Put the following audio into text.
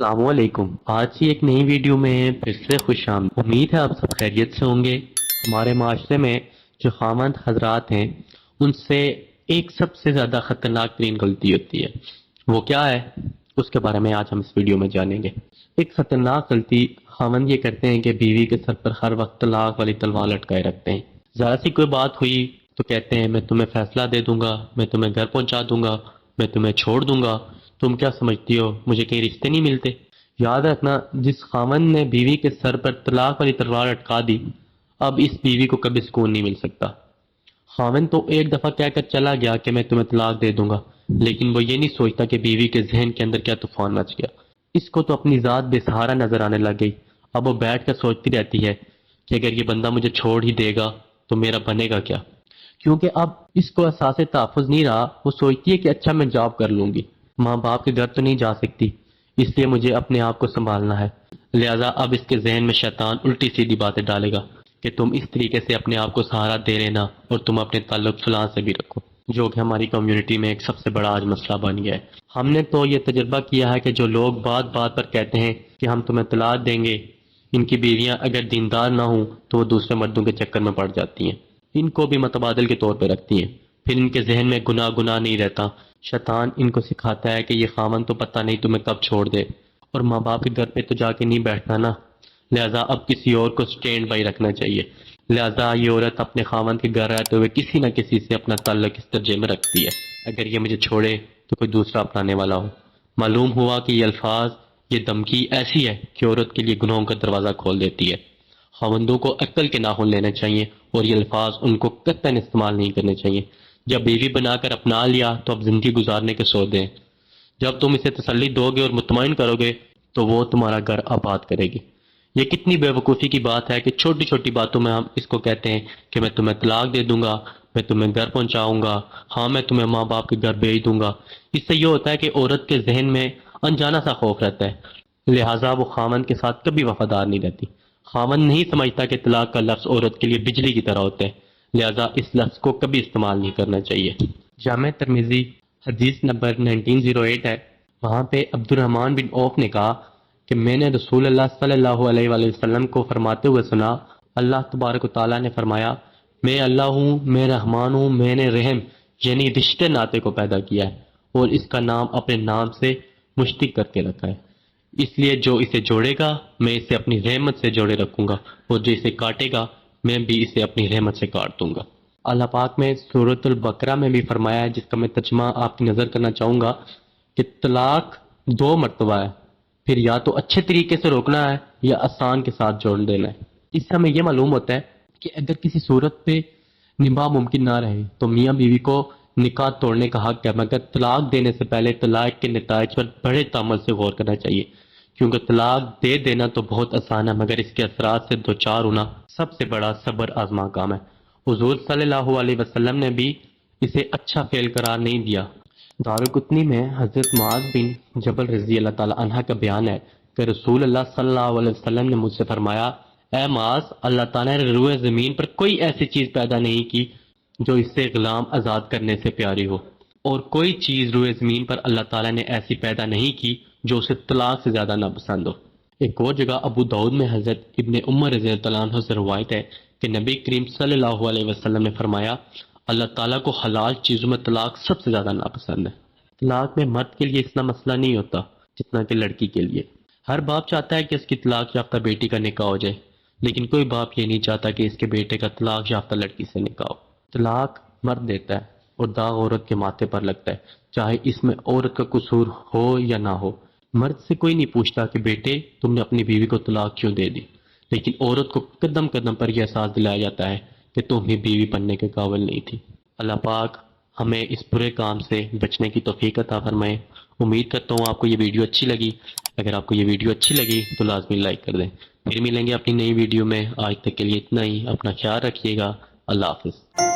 السلام علیکم۔ آج کی ایک نئی ویڈیو میں پھر سے خوش آمدید۔ امید ہے آپ سب خیریت سے ہوں گے۔ ہمارے معاشرے میں جو خاوند حضرات ہیں ان سے ایک سب سے زیادہ خطرناک ترین غلطی ہوتی ہے، وہ کیا ہے اس کے بارے میں آج ہم اس ویڈیو میں جانیں گے۔ ایک خطرناک غلطی خاوند یہ کرتے ہیں کہ بیوی کے سر پر ہر وقت طلاق والی تلوار لٹکائے رکھتے ہیں۔ ذرا سی کوئی بات ہوئی تو کہتے ہیں میں تمہیں فیصلہ دے دوں گا، میں تمہیں گھر پہنچا دوں گا، میں تمہیں چھوڑ دوں گا، تم کیا سمجھتی ہو مجھے کہیں رشتے نہیں ملتے۔ یاد رکھنا، جس خاوند نے بیوی کے سر پر طلاق والی تلوار اٹکا دی، اب اس بیوی کو کبھی سکون نہیں مل سکتا۔ خاوند تو ایک دفعہ کہہ کر چلا گیا کہ میں تمہیں طلاق دے دوں گا، لیکن وہ یہ نہیں سوچتا کہ بیوی کے ذہن کے اندر کیا طوفان مچ گیا۔ اس کو تو اپنی ذات بے سہارا نظر آنے لگ گئی۔ اب وہ بیٹھ کر سوچتی رہتی ہے کہ اگر یہ بندہ مجھے چھوڑ ہی دے گا تو میرا بنے گا کیا، کیونکہ اب اس کو احساس تحفظ نہیں رہا۔ وہ سوچتی ہے کہ اچھا میں جاب کر لوں گی، ماں باپ کے گھر تو نہیں جا سکتی، اس لیے مجھے اپنے آپ کو سنبھالنا ہے۔ لہٰذا اب اس کے ذہن میں شیطان الٹی سیدھی باتیں ڈالے گا کہ تم اس طریقے سے اپنے آپ کو سہارا دے لینا اور تم اپنے تعلق فلاں سے بھی رکھو، جو کہ ہماری کمیونٹی میں ایک سب سے بڑا آج مسئلہ بن گیا ہے۔ ہم نے تو یہ تجربہ کیا ہے کہ جو لوگ بات بات پر کہتے ہیں کہ ہم تمہیں طلاق دیں گے، ان کی بیویاں اگر دیندار نہ ہوں تو وہ دوسرے مردوں کے چکر میں پڑ جاتی ہیں، ان کو بھی متبادل کے طور پہ رکھتی ہیں، پھر ان کے ذہن میں گناہ نہیں رہتا۔ شیطان ان کو سکھاتا ہے کہ یہ خاوند تو پتہ نہیں تمہیں کب چھوڑ دے، اور ماں باپ کے گھر پہ تو جا کے نہیں بیٹھنا نا، لہٰذا اب کسی اور کو سٹینڈ بائی رکھنا چاہیے۔ لہٰذا یہ عورت اپنے خاوند کے گھر رہتے ہوئے کسی نہ کسی سے اپنا تعلق اس درجے میں رکھتی ہے، اگر یہ مجھے چھوڑے تو کوئی دوسرا اپنانے والا ہو۔ معلوم ہوا کہ یہ الفاظ، یہ دھمکی ایسی ہے کہ عورت کے لیے گناہوں کا دروازہ کھول دیتی ہے۔ خاوندوں کو عقل کے ناخن لینے چاہیے اور یہ الفاظ ان کو قطعاً استعمال نہیں کرنے چاہیے۔ جب بیوی بنا کر اپنا لیا تو اب زندگی گزارنے کے سو دیں۔ جب تم اسے تسلی دو گے اور مطمئن کرو گے تو وہ تمہارا گھر آباد کرے گی۔ یہ کتنی بے وقوفی کی بات ہے کہ چھوٹی چھوٹی باتوں میں ہم اس کو کہتے ہیں کہ میں تمہیں طلاق دے دوں گا، میں تمہیں گھر پہنچاؤں گا، ہاں میں تمہیں ماں باپ کے گھر بھیج دوں گا۔ اس سے یہ ہوتا ہے کہ عورت کے ذہن میں انجانا سا خوف رہتا ہے، لہٰذا وہ خاوند کے ساتھ کبھی وفادار نہیں رہتی۔ خاوند نہیں سمجھتا کہ طلاق کا لفظ عورت کے لیے بجلی کی طرح ہوتا ہے، لہٰذا اس لفظ کو کبھی استعمال نہیں کرنا چاہیے۔ جامع ترمذی حدیث نمبر 1908 ہے، وہاں پہ عبد الرحمن بن عوف نے کہا کہ میں نے رسول اللہ صلی اللہ علیہ وآلہ وسلم کو فرماتے ہوئے سنا، اللہ تبارک و تعالیٰ نے فرمایا، میں اللہ ہوں، میں رحمان ہوں، میں نے رحم یعنی رشتے ناطے کو پیدا کیا ہے اور اس کا نام اپنے نام سے مشتق کر کے رکھا ہے، اس لیے جو اسے جوڑے گا میں اسے اپنی رحمت سے جوڑے رکھوں گا، اور جو اسے کاٹے گا میں بھی اسے اپنی رحمت سے کاٹ دوں گا۔ اللہ پاک میں سورۃ البقرہ میں بھی فرمایا ہے، جس کا میں ترجمہ آپ کی نظر کرنا چاہوں گا، کہ طلاق 2 مرتبہ ہے، پھر یا تو اچھے طریقے سے روکنا ہے یا آسان کے ساتھ جوڑ دینا ہے۔ اس سے ہمیں یہ معلوم ہوتا ہے کہ اگر کسی صورت پہ نباہ ممکن نہ رہے تو میاں بیوی کو نکاح توڑنے کا حق ہے، مگر طلاق دینے سے پہلے طلاق کے نتائج پر بڑے تامل سے غور کرنا چاہیے، کیونکہ طلاق دے دینا تو بہت آسان ہے، مگر اس کے اثرات سے دوچار ہونا سب سے بڑا صبر آزما کام ہے۔ حضور صلی اللہ علیہ وسلم نے بھی اسے اچھا فعل قرار نہیں دیا۔ دارقطنی میں حضرت معاذ بن جبل رضی اللہ تعالی عنہ کا بیان ہے کہ رسول اللہ صلی اللہ علیہ وسلم نے مجھ سے فرمایا، اے معاذ، اللہ تعالیٰ نے روئے زمین پر کوئی ایسی چیز پیدا نہیں کی جو اس سے غلام آزاد کرنے سے پیاری ہو، اور کوئی چیز روئے زمین پر اللہ تعالیٰ نے ایسی پیدا نہیں کی جو اسے طلاق سے زیادہ ناپسند ہو۔ ایک اور جگہ ابو داؤد میں حضرت ابن عمر رضی اللہ عنہ سے روایت ہے کہ نبی کریم صلی اللہ علیہ وسلم نے فرمایا، اللہ تعالیٰ کو حلال چیزوں میں طلاق سب سے زیادہ ناپسند ہے۔ طلاق میں مرد کے لیے اتنا مسئلہ نہیں ہوتا جتنا کہ لڑکی کے لیے۔ ہر باپ چاہتا ہے کہ اس کی طلاق یافتہ بیٹی کا نکاح ہو جائے، لیکن کوئی باپ یہ نہیں چاہتا کہ اس کے بیٹے کا طلاق یافتہ لڑکی سے نکاح ہو۔ طلاق مرد دیتا ہے اور داغ عورت کے ماتھے پر لگتا ہے، چاہے اس میں عورت کا قصور ہو یا نہ ہو۔ مرد سے کوئی نہیں پوچھتا کہ بیٹے تم نے اپنی بیوی کو طلاق کیوں دے دی، لیکن عورت کو قدم قدم پر یہ احساس دلایا جاتا ہے کہ تم ہی بیوی بننے کے قابل نہیں تھی۔ اللہ پاک ہمیں اس برے کام سے بچنے کی توفیق عطا فرمائے۔ امید کرتا ہوں آپ کو یہ ویڈیو اچھی لگی۔ اگر آپ کو یہ ویڈیو اچھی لگی تو لازمی لائک کر دیں۔ پھر ملیں گے اپنی نئی ویڈیو میں، آج تک کے لیے اتنا ہی، اپنا خیال رکھیے گا، اللہ حافظ۔